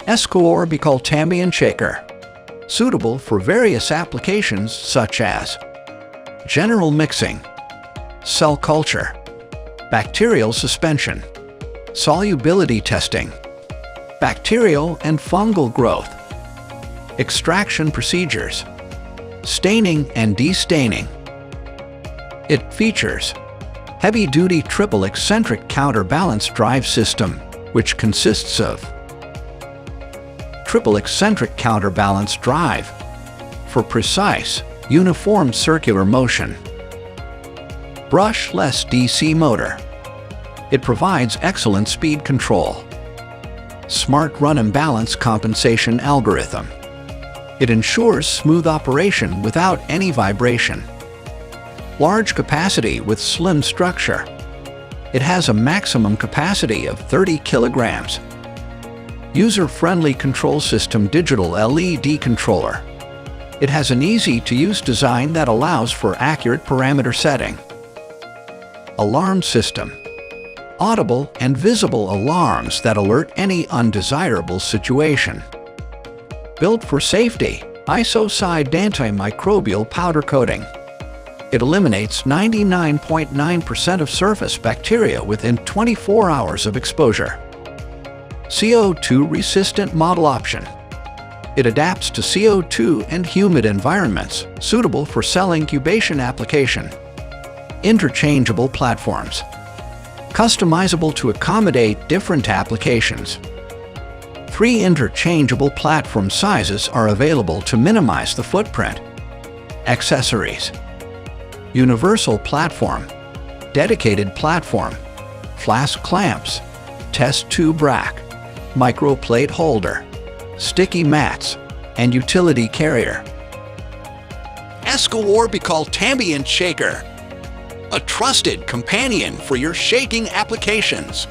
Esco OrbiCult Shaker, suitable for various applications such as general mixing, cell culture, bacterial suspension, solubility testing, bacterial and fungal growth, extraction procedures, staining and destaining. It features heavy-duty triple eccentric counterbalance drive system, which consists of triple eccentric counterbalance drive for precise, uniform circular motion, brushless DC motor. It provides excellent speed control, smart run imbalance compensation algorithm. It ensures smooth operation without any vibration. Large capacity with slim structure. It has a maximum capacity of 30 kilograms. User-friendly control system digital LED controller. It has an easy-to-use design that allows for accurate parameter setting. Alarm system. Audible and visible alarms that alert any undesirable situation. Built for safety, isocide antimicrobial powder coating. It eliminates 99.9% of surface bacteria within 24 hours of exposure. CO2-resistant model option. It adapts to CO2 and humid environments, suitable for cell incubation application. Interchangeable platforms. Customizable to accommodate different applications. 3 interchangeable platform sizes are available to minimize the footprint. Accessories. Universal platform, dedicated platform, flask clamps, test tube rack, microplate holder, sticky mats, and utility carrier. Esco OrbiCult Shaker, a trusted companion for your shaking applications.